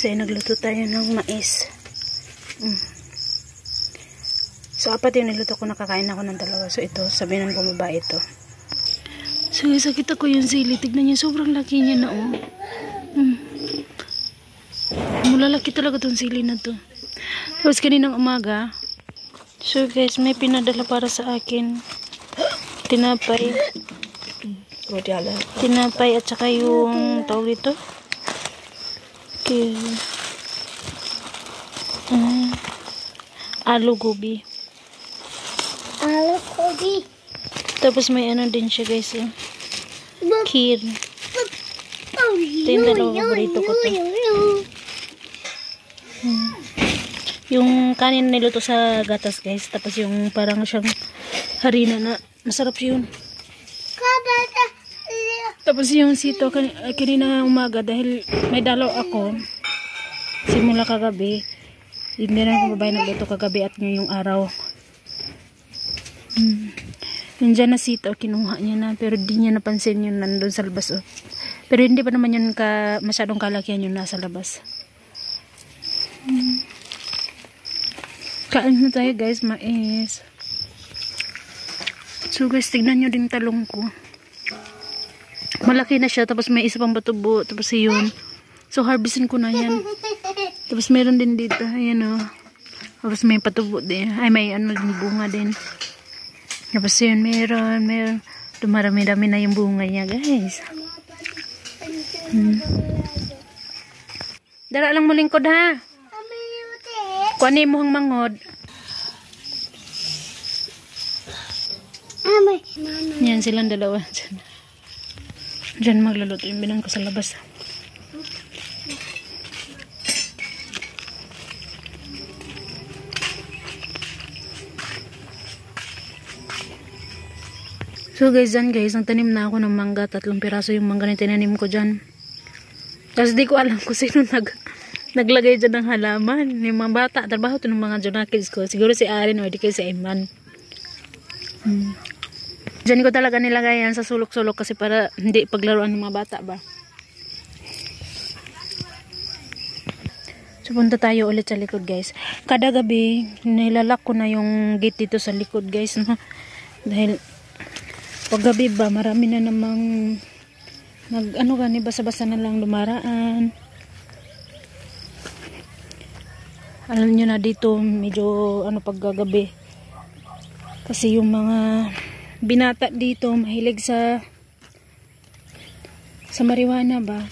Kasi nagluto tayo ng mais. So, 4 yung niluto ko. Nakakain ako ng 2. So, ito. Sabihin ko baba ito. So, guys, nakita ko yung sili. Tignan niya. Sobrang laki niya na, oh. Mulalaki talaga tong sili na to. Tapos, kaninang umaga. So, guys, may pinadala para sa akin. Tinapay. Tinapay at saka yung tawag dito. Okay. Aloo gobi. Tapos may ano din siya, guys. Kheer. Ito yung 2 paborito ko to. Yung kanin niluto sa gatas, guys. Tapos yung parang siyang harina na masarap yun. Tapos yung sito kanina umaga dahil may dalaw ako simula kagabi. Hindi na ako babae nagluto kagabi at ngayong araw. Nandiyan na sito, kinuha niya na pero di niya napansin yun nandun sa labas. Oh. Pero hindi pa naman yun masyadong kalakihan yun nasa labas. Kain na tayo, guys, mais. So guys, tignan nyo din talong ko. Malaki na siya, tapos may isa pang batubo, tapos yun. So harvestin ko na yan. Tapos meron din dito, ayan o. Tapos may patubo din. Ay, may ano din, bunga din. Tapos yun, meron. Dumarami-dami na yung bunga niya, guys. Dara lang mo lingkod, ha? Kuhanin mo ang mangod. Yan silang dalawa. Diyan magluluto yung binang ko sa labas. So guys, dyan guys, nagtanim na ako ng mangga. 3 piraso yung mangga na tinanim ko dyan. Tapos di ko alam kung sino naglagay dyan ng halaman. Yung mga bata, trabaho ito ng mga Jonakids ko. Siguro si Aaron o di kayo si Eman. Diyan ko talaga nilagay yan sa sulok-sulok kasi para hindi paglaruan ng mga bata ba. So punta tayo ulit sa likod, guys. Kada gabi nilalak ko na yung gate dito sa likod, guys, no? Dahil pag gabi ba marami na namang basa-basa na lang dumaraan. Alam nyo na dito medyo pag gabi kasi yung mga binata dito mahilig sa marijuana ba,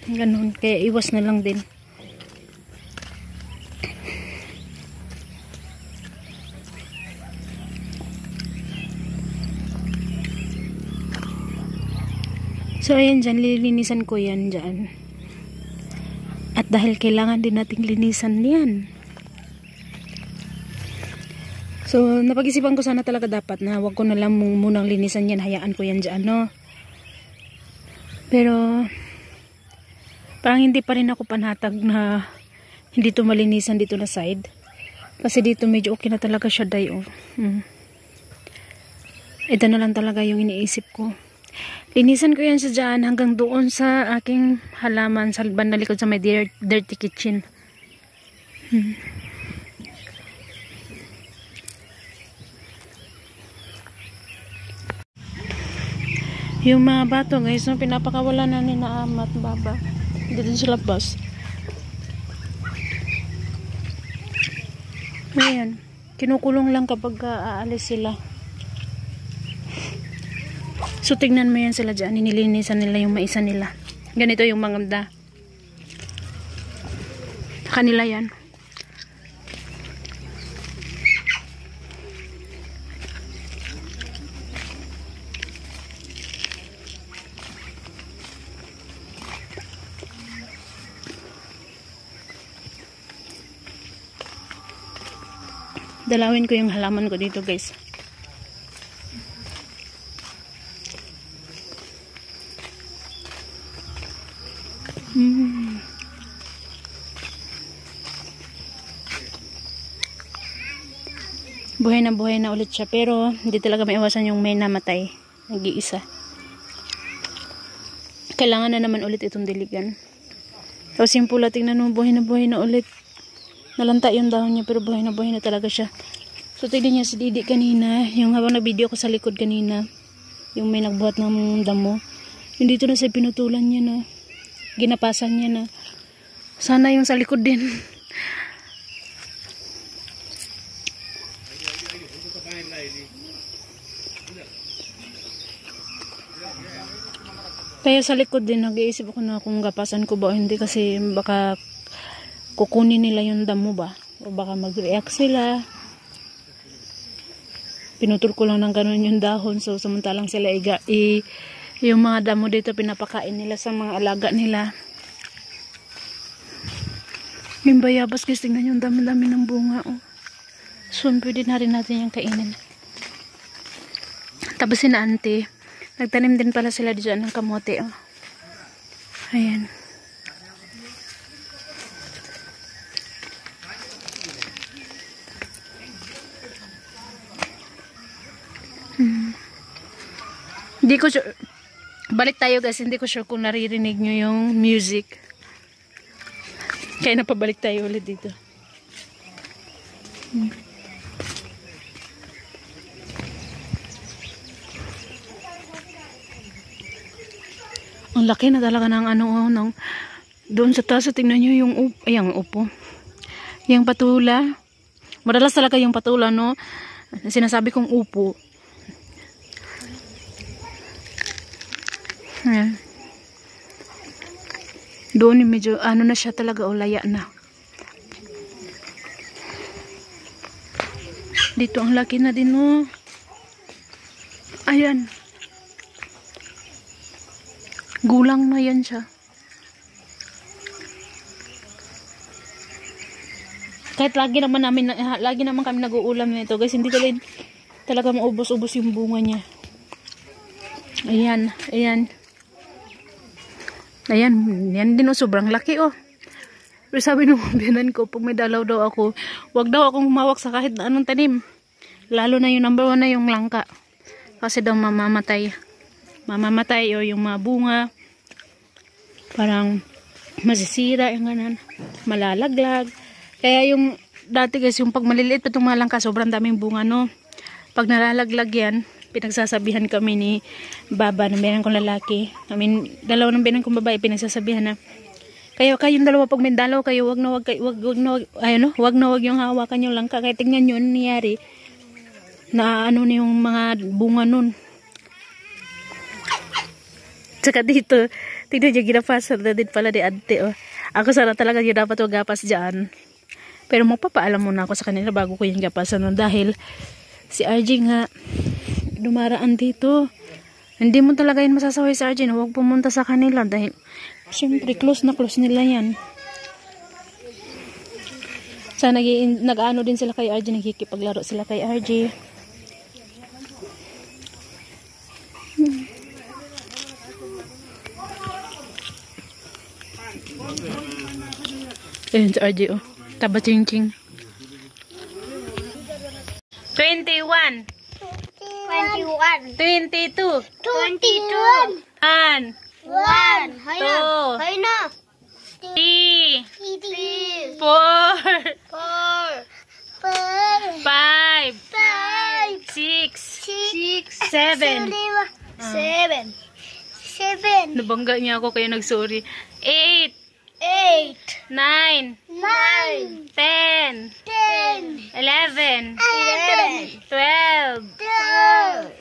ganun, kaya iwas na lang din. So ayan dyan, lilinisan ko yan dyan, at dahil kailangan din nating linisan yan. So, napag-isipan ko sana talaga dapat na wag ko na lang munang linisan yan. Hayaan ko yan dyan, no? Pero, parang hindi pa rin ako panatag na hindi to malinisan dito na side. Kasi dito medyo okay na talaga siya, day, oh. Ito na lang talaga yung iniisip ko. Linisan ko yan sa dyan hanggang doon sa aking halaman sa banda likod sa may dirty kitchen. Yung mga bato, guys, no, pinapakawala na ni na ama at baba. Hindi din sila bus. Ayan. Kinukulong lang kapag aalis sila. So, tignan mo yan sila dyan. Nilinisan nila yung maisa nila. Ganito yung mga kanila yan. Dalawin ko yung halaman ko dito, guys. Buhay na ulit siya, pero hindi talaga maiwasan yung may namatay, nag-iisa. Kailangan na naman ulit itong diligan. Tapos yung pula, tingnan mo, buhay na ulit. Nalanta yung dahon niya, pero buhay na talaga siya. So, tignan niya si Didi kanina, yung habang na-video ko sa likod kanina, yung may nagbuhat ng damo. Yung dito na sa pinutulan niya na, ginapasan niya na. Sana yung sa likod din. Kaya sa likod din, nag-iisip ako na kung gapasan ko ba o hindi kasi baka kukunin nila yung damo ba. O baka mag-react sila. Pinutol ko lang ng ganun yung dahon. So, samantalang sila yung mga damo dito pinapakain nila sa mga alaga nila. Yung bayabas guys, tingnan yung dami-dami ng bunga. Oh. Soon, pwede na rin natin yung kainin. Tapos si na auntie, nagtanim din pala sila dito ng kamote. Oh. Ayan. Hindi ko sure. Balik tayo guys, hindi ko sure kung naririnig nyo yung music. Kaya napabalik tayo ulit dito. Ang laki na talaga ng doon sa taas, tingnan nyo yung upo. Yung patula. Madalas talaga yung patula, no? Sinasabi kong upo. Ayan. Doon medyo na siya talaga, ulaya na. Dito ang laki na din, no? Ayan. Gulang na yan siya. Kahit lagi naman kami nag-uulam nito guys, hindi talaga maubos-ubos yung bunga niya. Ayan, ayan. Ayan, yan din sobrang laki oh. Pero sabi nung biyanan ko, pag may dalaw daw ako, wag daw akong humawak sa kahit na anong tanim. Lalo na yung number 1 na yung langka. Kasi daw mamamatay. Mamamatay o yung mga bunga. Parang masisira yung ganan. Malalaglag. Kaya yung dati guys, yung pag maliliit pa itong mga langka, sobrang daming bunga no. Pag nalalaglag yan, pinagsasabihan kami ni Baba ng biyanan kong lalaki. Dalawa ng biyanan kong babae, pinagsasabihan na kayong dalawa pag may dalaw kayo, wag na wag yung hawakan yung langka. Kaya tingnan nyo nangyari na yung mga bunga nun. Tsaka dito, tingnan nyo, ginapasan na din pala di ante. Oh. Ako sana talaga yung dapat gapas dyan. Pero magpapaalam muna ako sa kanila bago ko yung gapasan nun. Dahil si RJ nga, dumaraan dito. Hindi mo talaga yun masasaway sa RJ. Huwag pumunta sa kanila. Dahil, syempre, close na close nila yan. Sana nag-ano din sila kay RJ. Nagkikipaglaro sila kay RJ. Ayun si RJ oh. Taba ching ching. 21 22 22 1 2 3 4 5 6 7 8 9 10 11 12 13 14 15 16 17 18 19 20 21 Nabangga niya ako kaya nagsorry. 8 9 10 11 12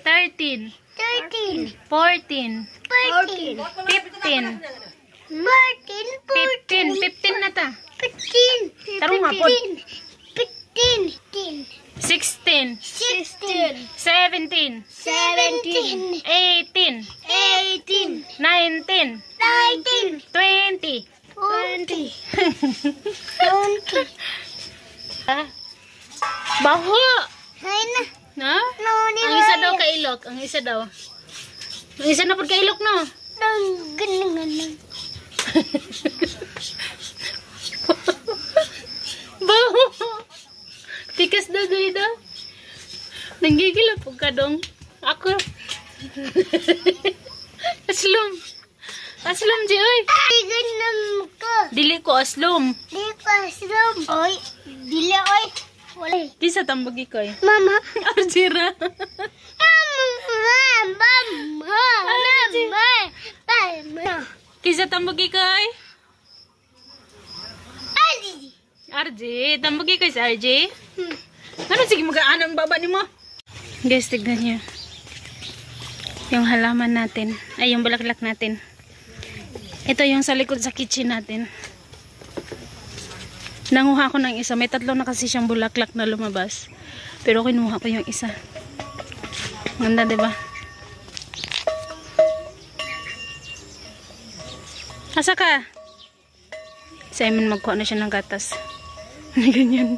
13 14 15 15 na ta. Tarong nga po. 16 17 18 19 20 Baho! Na? Ang isa daw kailok. Ang isa daw. Ang isa na po kailok, no? Baho! Tikas daw daw. Nanggigil po ka dong. Ako. Aslom. Aslom, Ji, oy. Ganam ko. Dili ko aslom. Di ko aslom. Oy, dili oy. Wala. Kisa tambagi ko eh. Mama. Arjira. Kisa tambagi ko eh. RJ, tambagi ko sa RJ. Ano, sige mag-aanang baba ni mo. Guys, tignan niyo. Yung halaman natin. Ay, yung bulaklak natin. Ito yung sa likod sa kitchen natin. Nanguha ko ng isa. May 3 na kasi siyang bulaklak na lumabas. Pero kinuha ko yung isa. Ganda, diba? Asa ka? Simon magkuha na siya ng gatas. Ganyan.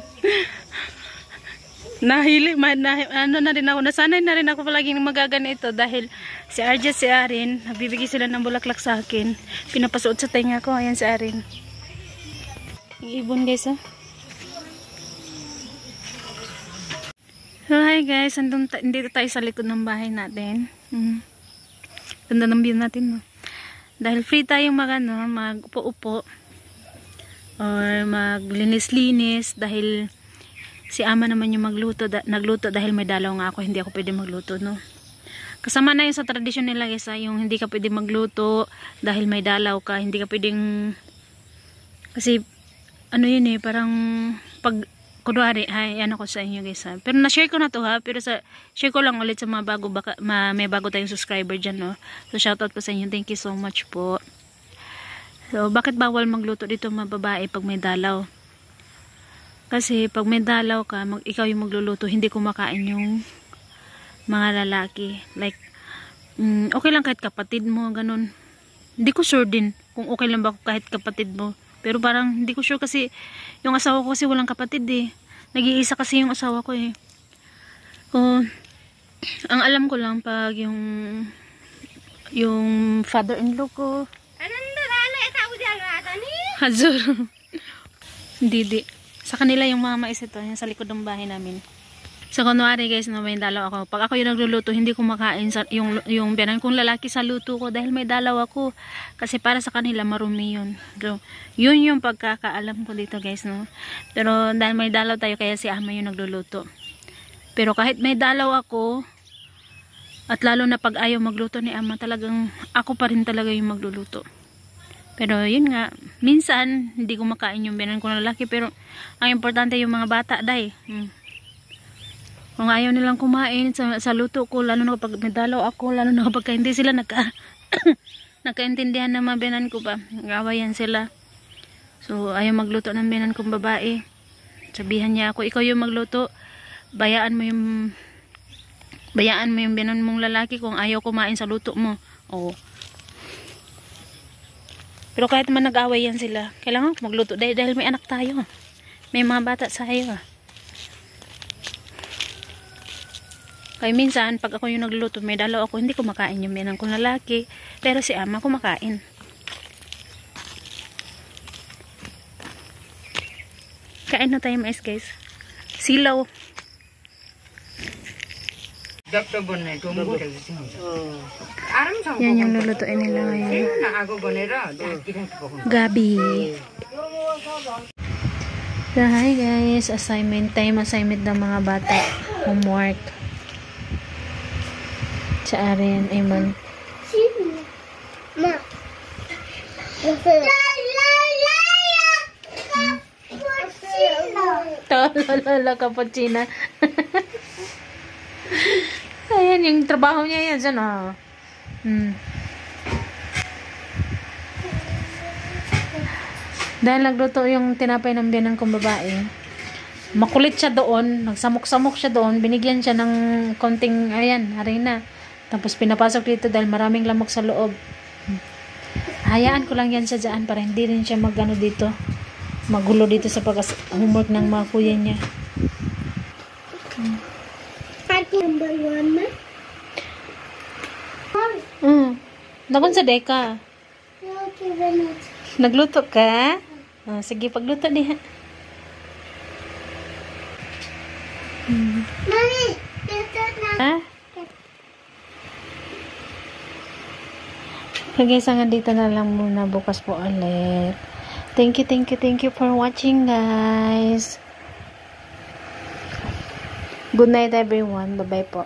Ano na rin ako. Nasanay na rin ako palaging magaganito dahil si Arja at si Arin, nagbibigay sila ng bulaklak sa akin. Pinapasuot sa tenga ko. Ayan si Arin. Yung ibon guys, oh. So hi guys, dito tayo sa likod ng bahay natin. Ganda ng view natin, no? Dahil free tayong mag-upo-upo or maglinis-linis dahil si ama naman yung nagluto dahil may dalaw nga ako, hindi ako pwede magluto, no? Kasama na yun sa tradisyon nila guys, yung hindi ka pwede magluto dahil may dalaw ka, hindi ka pwedeng kasi ano yun eh, parang pag kunwari, ano ko sa inyo guys ha. Pero na-share ko na to ha, pero share ko lang ulit sa mga bago, may bago tayong subscriber dyan, no? So shoutout po sa inyo, thank you so much po. So bakit bawal magluto dito mga babae pag may dalaw? Kasi pag may dalaw ka, ikaw yung magluluto, hindi kumakain yung mga lalaki. Like, okay lang kahit kapatid mo, ganun. Hindi ko sure din kung okay lang ba kahit kapatid mo. Pero parang hindi ko sure kasi yung asawa ko kasi walang kapatid eh. Nag-iisa kasi yung asawa ko eh. Ang alam ko lang pag yung father-in-law ko. Hazur. Didi. Sa kanila yung mama is ito, yung sa likod ng bahay namin. So kunwari guys, na may dalaw ako. Pag ako yung nagluluto, hindi ko makain yung biyanan kong lalaki sa luto ko dahil may dalaw ako. Kasi para sa kanila marumi yun. So, yun yung pagkakaalam ko dito guys, no. Pero dahil may dalaw tayo, kaya si ama yung nagluluto. Pero kahit may dalaw ako, at lalo na pag ayaw magluto ni ama, talagang ako pa rin talaga yung magluluto. Pero yun nga, minsan hindi ko makain yung biyanan kong lalaki, pero ang importante yung mga bata dai. Kung ayaw nilang kumain sa luto ko, lalo na kapag may dalaw ako, lalo na kapag hindi sila nagkaintindihan ng mga biyanan ko pa, nag-awayan sila. So ayaw magluto ng biyanan kong babae, sabihan niya ako, ikaw yung magluto, bayaan mo yung biyanan mong lalaki kung ayaw kumain sa luto mo. Oo. Pero kahit man nag-away yan sila, kailangan magluto dahil may anak tayo. May mga bata tayo. Kaya minsan, pag ako yung nagluluto, may dalaw ako, hindi ko makain yung biyanan kong lalaki. Pero si ama kumakain. Kain na tayo mais guys. Silaw. Yan yung lulutuin nila ngayon. Gabi. So hi guys, assignment ng mga bata. Homework. Sa Arin, Ayman. Ma. Lala cappuccino. Ayan, yung trabaho niya yan. Saan Dahil nagluto yung tinapay ng biyanan kong babae, makulit siya doon, nagsamok-samok siya doon, binigyan siya ng konting, ayan, harina. Tapos pinapasok dito dahil maraming lamok sa loob. Hayaan ko lang yan sa dyan para hindi rin siya magano dito, magulo dito sa pag-homework ng mga kuya niya. Number 1 na? Nakon sa deka. Nagluto ka? Sige, pagluto diha. Mami, luto na. Ha? So guys, hanggang dito na lang muna. Bukas po ulit. Thank you for watching, guys. Good night, everyone. Bye-bye po.